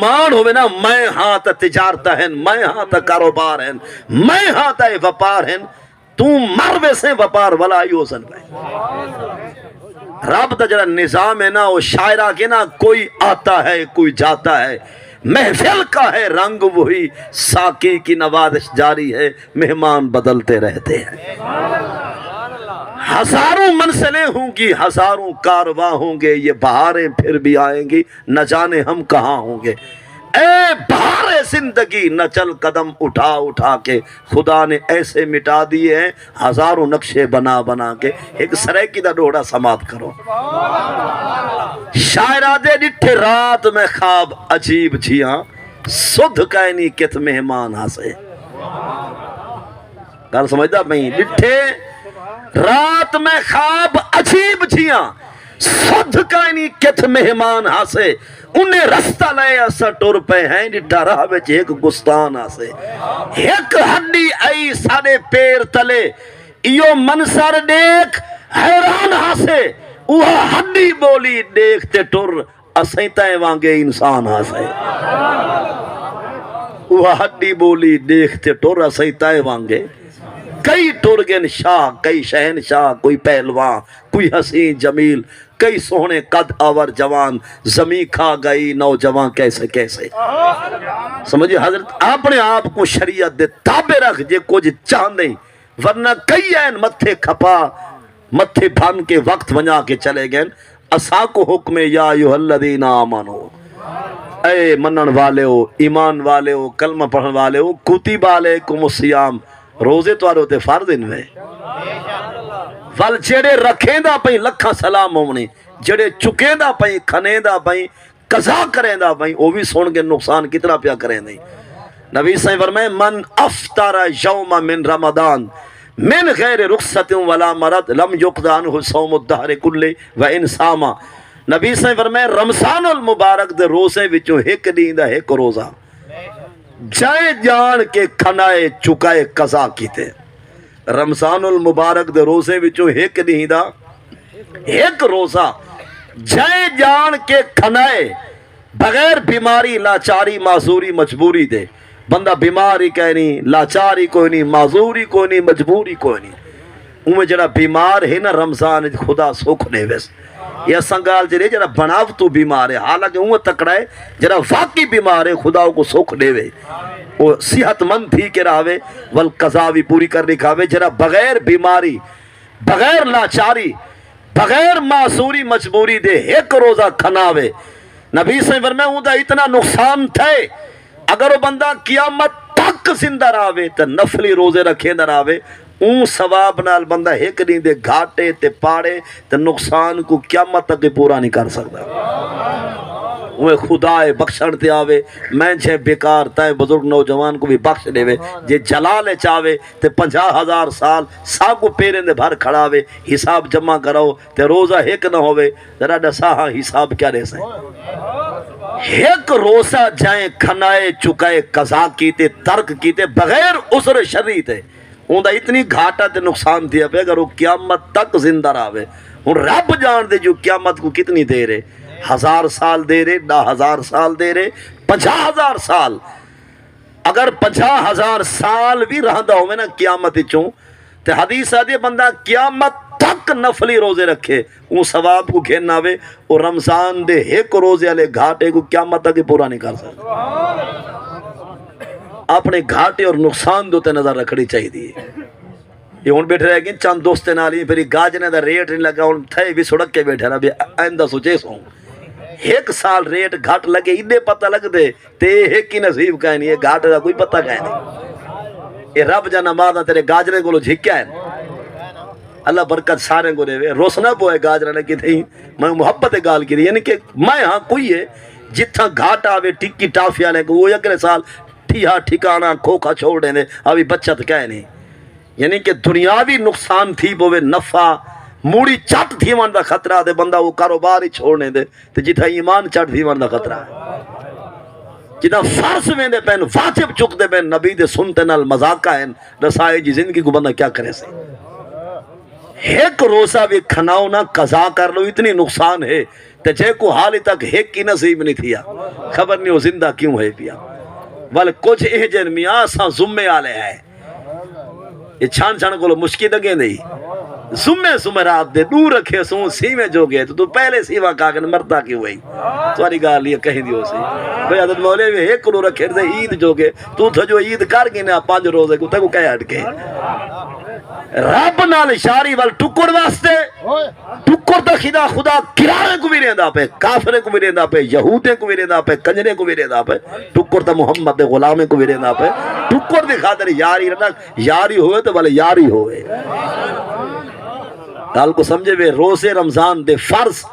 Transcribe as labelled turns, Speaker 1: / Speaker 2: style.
Speaker 1: مان ہوئے نا میں ہاں تا تجارت ہیں، میں ہاں تا کاروبار ہیں، میں ہاں تا وپار ہیں، تو مر ویسے وپار ولا یوزن بھائی. رب دا جڑا نظام ہے نا وہ شاعرہ کے نا کوئی آتا ہے کوئی جاتا ہے، محفل کا ہے رنگ وہی، ساقی کی نوازش جاری ہے، مہمان بدلتے رہتے ہیں. ہزاروں منزلیں ہوں گی، ہزاروں کارواں ہوں گے، یہ بہاریں پھر بھی آئیں گی، نہ جانے ہم کہاں ہوں گے. اے بہار زندگی نہ چل قدم اٹھا اٹھا کے، خدا نے ایسے مٹا دیے ہیں ہزاروں نقشے بنا بنا کے. ایک سریکی دا ڈوڑا سماعت کرو. شاعرہ دے ڈٹھے رات میں خواب عجیب جھیاں، سدھ کائنی کت مہمان ہاسے. گل سمجھدا میں ڈٹھے رات میں خواب عجیب جھیاں، سدھ کائنی کت مہمان ہاسے. انہیں رستہ لے اسا ٹور پہ ہیں، ڈٹھا راہ وچ ایک گستان آسے. ایک ہڈی آئی ساڑے پیر تلے، ایو منظر دیکھ حیران ہاسے. وہ ہڈی بولی دیکھتے ٹر، اسیں تے وانگے انسان ہاسے. وہ ہڈی بولی دیکھتے ٹر، اسیں تے وانگے. کئی ٹرگن شاہ، کئی شہنشاہ، کوئی پہلوان، کوئی حسین جمیل، کئی سوہنے قد آور جوان. زمین کھا گئی نوجوان کیسے کیسے. سمجھے حضرت اپنے آپ کو شریعت دے تابع رکھ جے کچھ چاہ نہیں، ورنہ کئی این متھے کھپا متھے بھن کے وقت ونجا کے چلے گئے. اسا کو حکم یا ایھا الذین آمنو، اے منن والے ہو، ایمان والے ہو، کلمہ پڑھن والے ہو، کتب علیکم الصیام، روزے توارے ہوتے فرض ان میں. ول جڑے رکھیں دا پہیں لکھاں سلام ہونے، جڑے چکیں دا پہیں کھنیں دا پہیں قضا کریں دا پہیں، وہ بھی سن کے نقصان کتنا پیا کریں نہیں. نبی صلی فرمائے من افطر یوم من رمضان من غیر رخصت ولا مرض لم یقضى عنہ صوم الدہر کلہ و ان صاما. نبی صلی فرمائے رمضان المبارک دے روزے وچوں ایک دن دا ایک روزہ جائے جان کے کھنائے چکائے قضا کیتے. رمضان المبارک دے روزے وچوں ایک دن دا ایک روزہ جائے جان کے کھنائے، بغیر بیماری لاچاری معذوری مجبوری دے. بندہ بیماری کوئی نہیں، لاچاری کوئی نہیں، معذوری کوئی نہیں، مجبوری کوئی نہیں. میں جڑا بیمار ہے نا رمضان خدا سکھ دے ویس. یہ سنگال جڑے جڑا بناو تو بیمار ہے، حالانکہ تکڑا ہے جڑا واقعی بیمار ہے خدا کو سکھ دے وے، وہ صحت مند تھی کے راوے والقضا بھی پوری کر دکھاوے. جڑا بغیر بیماری، بغیر لاچاری، بغیر معذوری مجبوری دے ایک روزہ کھناوے، نبی سے فرمایا اوندا اتنا نقصان تھے اگر وہ بندہ قیامت تک زندہ راوے تو نفلی روزے رکھے نہ راوے، اون ثواب نال بندہ ایک دن دے گھاٹے تے پاڑے تے نقصان کو قیامت تک پورا نہیں کر سکتا. وہ خدا بخشن تے آوے. میں چھے بیکار تائیں بزرگ نوجوان کو بھی بخش دے وے. جے جلال چاہوے تے 50,000 سال ساکو پیریں دے بھر کھڑاوے، حساب جمع کراؤ تے روزہ ایک نہ ہوئے، ذرا ڈسا ہاں حساب کیا دے سائیں. ایک روزہ جائیں کھنائے چکائے قضا کیتے ترک کیتے بغیر عذر شرعی تے، اوندا اتنی گھاٹا تے نقصان دیا پہ اگر وہ قیامت تک زندہ راوے. ہن رب جان دے جو قیامت کو کتنی دیر ہے، 1000 سال دے رہے، 10,000 سال دے رہے، 50,000 سال. اگر 50,000 سال بھی رہندا ہوئے نا قیامت چوں تے حدیث آدھی بندہ قیامت تک نفلی روزے رکھے وہ ثواب کو گھن آوے. اور رمضان دے ایک روزے والے گھاٹے کو قیامت تک پورا نہیں کر سکتا. اپنے گھاٹے اور نقصان دوتے نظر رکھنی چاہیے دی. یہ ہون بیٹھے رہے گی چند دوستے نالی پھر گاجنے دا ریٹ نہیں لگا، ہون تھے بھی سڑک کے بیٹھے رہا بھی آئندہ سوچے سوں ایک سال ریٹ گھاٹ لگے ادھے پتہ لگ دے تے ایک کی نصیب کہیں نہیں، یہ گھاٹ دا کوئی پتہ کہیں نہیں. یہ رب جانا مادہ تیرے گاجنے کو لو جھکیا ہے. اللہ برکت سارے کو دے وے. روسنا پوئے گاجرہ کی تھی میں محبت گال کی دی، یعنی کہ میں ہاں کوئی ہے جتھا گھاٹ آوے ٹکی ٹافیا لے کو وہ اگلے سال ٹھیہا ٹھکانا کھوکھا چھوڑ دیں دے ابھی بچت کہے نہیں. یعنی کہ دنیاوی نقصان تھی بوے نفع موڑی چٹ تھی ون دا خطرہ دے بندہ وہ کاروبار ہی چھوڑنے دے تے جتھا ایمان چٹ تھی ون دا خطرہ ہے. جتھا فرض میں دے پہن واجب چک دے پہن نبی دے سنتے نال مذاقہ ہیں رسائے جی زندگی کو بندہ کیا کرے سے. ایک روزہ بھی کھناؤ نہ قضا کر لو اتنی نقصان ہے تے جے کو حالی تک ایک کی نصیب نہیں تھیا خبر نہیں وہ زندہ کیوں ہے پیا بل کچھ اہجن میاں ساں ذمے آلے ہیں یہ چھان چھان کو مشکل لگے نہیں ذمے رات دے دور رکھے سوں سیویں جو گئے تو پہلے سیوا کاغن مرتا کیوں ہوئی تواری گال یہ کہیں دیو سی بھئی حضرت مولے میں ایک کنو رکھے دے عید جو گئے تو تھا جو عید کر گئے نا 5 روزے کو تکو کہہ ہٹ کے رب نال اشاری وال ٹکر واسطے ٹکر دا خدا کرارے کو بھی رہندا پہ کافرے کو بھی رہندا پہ یہودے کو بھی رہندا پہ کنجرے کو بھی رہندا پہ ٹکر دا محمد دے غلامے کو بھی رہندا پہ ٹکر دے خاطر یاری رہنا یاری ہوئے تو بھلے یاری ہوئے گال کو سمجھے وے روزے رمضان دے فرض